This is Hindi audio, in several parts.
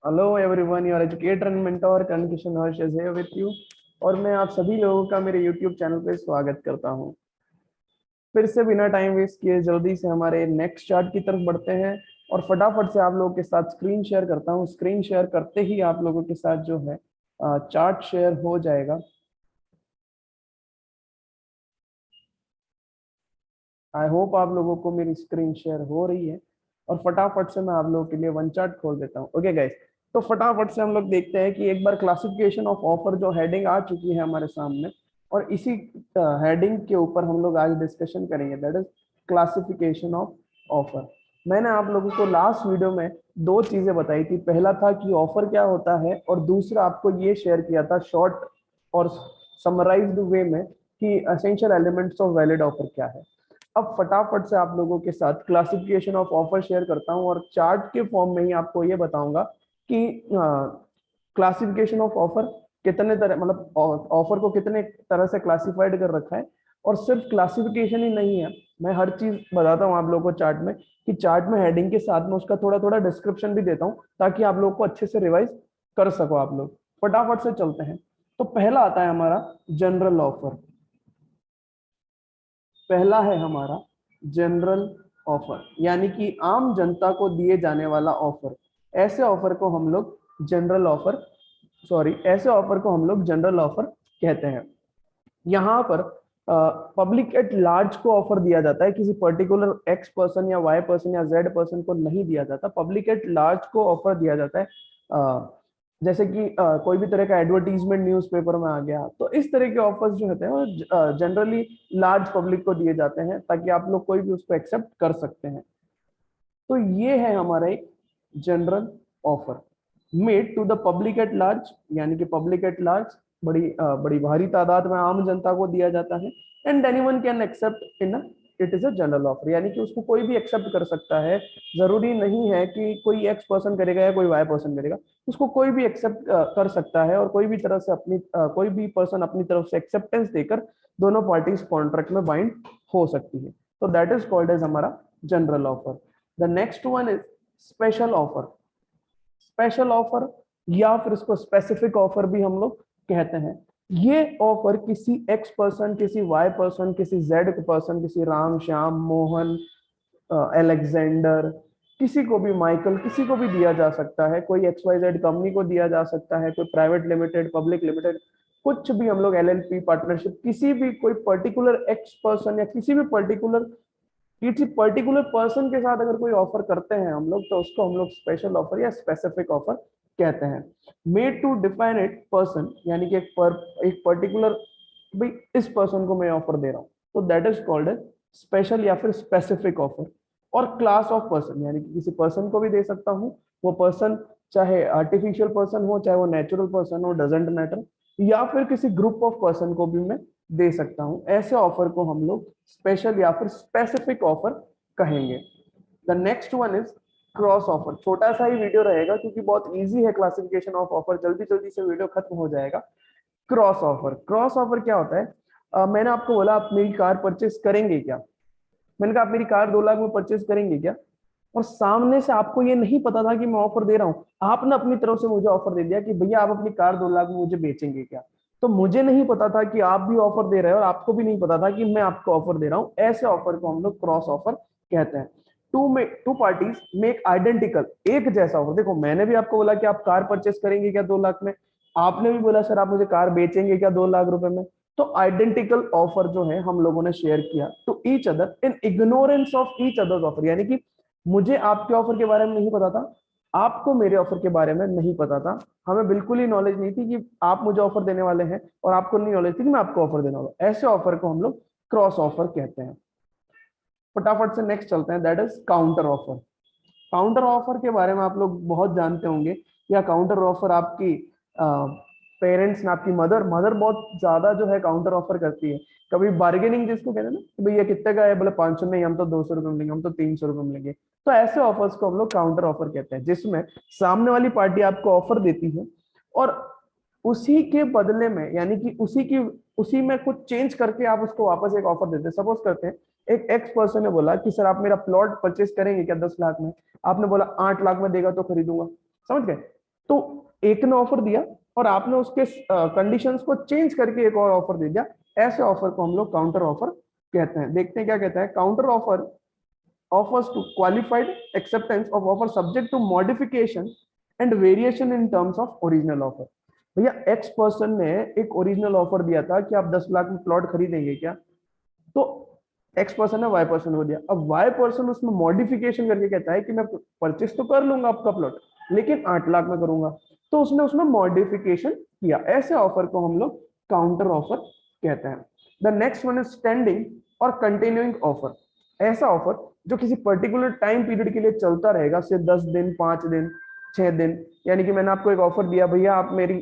Hello everyone, your educator and mentor कन्किशन Harsh is here with you. और मैं आप सभी लोगों का मेरे यूट्यूब चैनल पे स्वागत करता हूं। फिर से बिना टाइम वेस्ट किए जल्दी से हमारे नेक्स्ट चार्ट की तरफ बढ़ते हैं और फटाफट से आप लोगों के साथ स्क्रीन शेयर करता हूं। स्क्रीन शेयर करते ही आप लोगों के साथ जो है चार्ट शेयर हो जाएगा। आई होप आप लोगों को मेरी स्क्रीन शेयर हो रही है और फटाफट से मैं आप लोगों के लिए वन चार्ट खोल देता हूँ। ओके गाइस, तो फटाफट से हम लोग देखते हैं कि एक बार क्लासिफिकेशन ऑफ ऑफर जो हेडिंग आ चुकी है हमारे सामने, और इसी हेडिंग के ऊपर हम लोग आज डिस्कशन करेंगे, that is classification of offer. मैंने आप लोगों को लास्ट वीडियो में दो चीजें बताई थी। पहला था कि ऑफर क्या होता है और दूसरा आपको ये शेयर किया था शॉर्ट और समराइज्ड वे में कि essential elements of valid offer क्या है। अब फटाफट से आप लोगों के साथ क्लासिफिकेशन ऑफ ऑफर शेयर करता हूं और चार्ट के फॉर्म में ही आपको ये बताऊंगा कि क्लासिफिकेशन ऑफ ऑफर कितने तरह, मतलब ऑफर को कितने तरह से क्लासिफाइड कर रखा है। और सिर्फ क्लासिफिकेशन ही नहीं है, मैं हर चीज बताता हूँ आप लोगों को चार्ट में, कि चार्ट में हेडिंग के साथ में उसका थोड़ा थोड़ा डिस्क्रिप्शन भी देता हूँ ताकि आप लोग को अच्छे से रिवाइज कर सको आप लोग। फटाफट से चलते हैं। तो पहला आता है हमारा जनरल ऑफर। पहला है हमारा जनरल ऑफर, यानी कि आम जनता को दिए जाने वाला ऑफर। ऐसे ऑफर को हम लोग जनरल ऑफर, सॉरी, ऐसे ऑफर को हम लोग जनरल ऑफर कहते हैं। यहाँ पर पब्लिक एट लार्ज को ऑफर दिया जाता है, किसी पर्टिकुलर एक्स पर्सन या वाई पर्सन या जेड पर्सन को नहीं दिया जाता। पब्लिक एट लार्ज को ऑफर दिया जाता है। जैसे कि कोई भी तरह का एडवर्टीजमेंट न्यूज़पेपर में आ गया, तो इस तरह के ऑफर्स जो होते हैं वो जनरली लार्ज पब्लिक को दिए जाते हैं ताकि आप लोग कोई भी उसको एक्सेप्ट कर सकते हैं। तो ये है हमारा एक general offer made to the public at large, यानी कि पब्लिक एट लार्ज बड़ी भारी तादाद में आम जनता को दिया जाता है। And anyone can accept in it is a general offer, यानी कि उसको कोई भी एक्सेप्ट कर सकता है। जरूरी नहीं है कि कोई एक्स पर्सन करेगा या कोई वाई पर्सन करेगा, उसको कोई भी एक्सेप्ट कर सकता है और कोई भी तरह से कोई भी पर्सन अपनी तरफ से एक्सेप्टेंस देकर दोनों पार्टीज कॉन्ट्रैक्ट में बाइंड हो सकती है। तो दैट इज कॉल्ड एज हमारा general offer. The next one is special offer. Special offer या फिर इसको स्पेसिफिक ऑफर भी हम लोग कहते हैं। ये ऑफर किसी एक्स पर्सन, किसी वाई पर्सन, किसी जेड पर्सन, किसी राम श्याम मोहन अलेक्जेंडर, किसी को भी, माइकल, किसी को भी दिया जा सकता है। कोई एक्स वाई जेड कंपनी को दिया जा सकता है, कोई प्राइवेट लिमिटेड, पब्लिक लिमिटेड, कुछ भी हम लोग एलएलपी पार्टनरशिप, किसी भी कोई पर्टिकुलर एक्स पर्सन या किसी पर्टिकुलर पर्सन के साथ अगर कोई ऑफर करते हैं हम लोग, तो उसको हम लोग स्पेशल ऑफर या स्पेसिफिक ऑफर कहते हैं। Made to definite person, यानी कि एक पर्टिकुलर, भाई इस पर्सन को मैं ऑफर दे रहा हूँ, तो that is called as special या फिर स्पेसिफिक ऑफर। और क्लास ऑफ पर्सन, यानी कि किसी पर्सन को भी दे सकता हूँ, वो पर्सन चाहे आर्टिफिशियल पर्सन हो चाहे वो नेचुरल पर्सन हो, डजेंट मैटर, या फिर किसी ग्रुप ऑफ पर्सन को भी मैं दे सकता हूं। ऐसे ऑफर को हम लोग स्पेशल या फिर स्पेसिफिक ऑफर कहेंगे। The next one is cross offer. छोटा सा ही वीडियो रहेगा क्योंकि बहुत इजी है क्लासिफिकेशन ऑफ ऑफर, जल्दी जल्दी से वीडियो खत्म हो जाएगा। क्रॉस ऑफर, क्रॉस ऑफर क्या होता है? मैंने आपको बोला आप मेरी कार परचेस करेंगे क्या, मैंने कहा आप मेरी कार 2 लाख में परचेस करेंगे क्या, और सामने से आपको ये नहीं पता था कि मैं ऑफर दे रहा हूँ, आपने अपनी तरफ से मुझे ऑफर दे दिया कि भैया आप अपनी कार 2 लाख में मुझे बेचेंगे क्या। तो मुझे नहीं पता था कि आप भी ऑफर दे रहे हो और आपको भी नहीं पता था कि मैं आपको ऑफर दे रहा हूँ। ऐसे ऑफर को हम लोग क्रॉस ऑफर कहते हैं। टू पार्टीज मेक आइडेंटिकल, एक जैसा ऑफर। देखो मैंने भी आपको बोला कि आप कार परचेस करेंगे क्या 2 लाख में, आपने भी बोला सर आप मुझे कार बेचेंगे क्या 2 लाख रुपए में। तो आइडेंटिकल ऑफर जो है हम लोगों ने शेयर किया to each other in ignorance of each others offer, यानी कि मुझे आपके ऑफर के बारे में नहीं पता था, आपको मेरे ऑफर के बारे में नहीं पता था, हमें बिल्कुल ही नॉलेज नहीं थी कि आप मुझे ऑफर देने वाले हैं और आपको नहीं नॉलेज थी कि मैं आपको ऑफर देने वाला हूं। ऐसे ऑफर को हम लोग क्रॉस ऑफर कहते हैं। फटाफट से नेक्स्ट चलते हैं, that is counter offer. Counter offer के बारे में आप लोग बहुत जानते होंगे, या काउंटर ऑफर आपकी पेरेंट्स ने, आपकी मदर मदर बहुत ज्यादा जो है काउंटर ऑफर करती है। कभी बार्गेनिंग जिसको कहते हैं ना, कि भैया कितने का है, बोले 500 नहीं, हम तो 200 रुपये में लेंगे, हम तो 300 रुपये में लेंगे। तो ऐसे ऑफर्स को हम लोग काउंटर ऑफर कहते हैं, जिसमें सामने वाली पार्टी आपको ऑफर देती है और उसी के बदले में, यानी कि उसी में कुछ चेंज करके आप उसको वापस एक ऑफर देते हैं। सपोज करते हैं एक एक्स पर्सन ने बोला कि सर आप मेरा प्लॉट परचेस करेंगे क्या 10 लाख में, आपने बोला 8 लाख में देगा तो खरीदूंगा, समझ गए। तो एक ने ऑफर दिया और आपने उसके कंडीशंस को चेंज करके एक और ऑफर दे दिया, ऐसे ऑफर को हम लोग काउंटर ऑफर कहते हैं। देखते हैं क्या कहता है। Counter offer offers to qualified acceptance of offer subject to modification and variation in terms of original offer। भैया एक्स पर्सन ने एक ओरिजिनल ऑफर दिया था कि आप 10 लाख में प्लॉट खरीदेंगे क्या, तो एक्स पर्सन ने वाई पर्सन को दिया। अब वाई पर्सन उसमें मॉडिफिकेशन करके कहता है कि मैं परचेस तो कर लूंगा आपका प्लॉट, लेकिन 8 लाख में करूंगा, तो उसने उसमें मॉडिफिकेशन किया। ऐसे ऑफर को हम लोग काउंटर ऑफर कहते हैं। The next one is standing और कंटिन्यूइंग ऑफर। ऐसा ऑफर जो किसी पर्टिकुलर टाइम पीरियड के लिए चलता रहेगा, सिर्फ 10 दिन, 5 दिन, 6 दिन। यानी कि मैंने आपको एक ऑफर दिया, भैया आप मेरी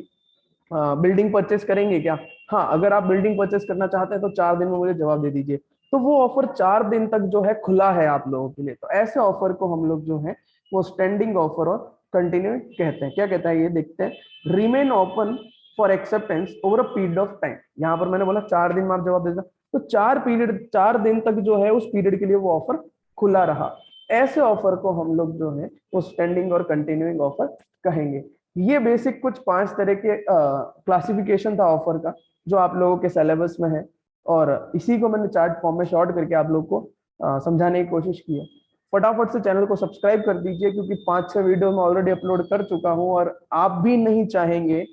बिल्डिंग परचेस करेंगे क्या, हाँ अगर आप बिल्डिंग परचेस करना चाहते हैं तो 4 दिन में मुझे जवाब दे दीजिए। तो वो ऑफर 4 दिन तक जो है खुला है आप लोगों के लिए। तो ऐसे ऑफर को हम लोग जो है वो स्टैंडिंग ऑफर और कंटिन्यू कहते हैं। क्या कहता है ये देखते हैं। Remain open for acceptance over a period of time. यहाँ पर मैंने बोला 4 दिन में आप जवाब देना, तो 4 दिन तक जो है उस पीरियड के लिए वो ऑफर खुला रहा। ऐसे ऑफर को हम लोग जो है वो स्टैंडिंग और कंटिन्यूइंग ऑफर कहेंगे। ये बेसिक कुछ 5 तरह के क्लासिफिकेशन था ऑफर का, जो आप लोगों के सिलेबस में है, और इसी को मैंने चार्ट फॉर्म में शॉर्ट करके आप लोग को समझाने की कोशिश की है। फटाफट से चैनल को सब्सक्राइब कर दीजिए, क्योंकि 5-6 वीडियो मैं ऑलरेडी अपलोड कर चुका हूं, और आप भी नहीं चाहेंगे,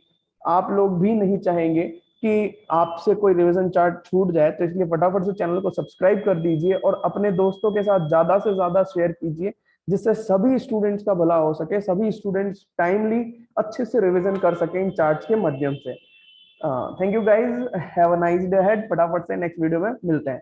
आप लोग भी नहीं चाहेंगे कि आपसे कोई रिवीजन चार्ट छूट जाए। तो इसलिए फटाफट से चैनल को सब्सक्राइब कर दीजिए और अपने दोस्तों के साथ ज्यादा से ज्यादा शेयर कीजिए, जिससे सभी स्टूडेंट्स का भला हो सके, सभी स्टूडेंट्स टाइमली अच्छे से रिवीजन कर सकें इन चार्ट्स के माध्यम से। Thank you guys, have a nice day ahead. फटाफट से नेक्स्ट वीडियो में मिलते हैं।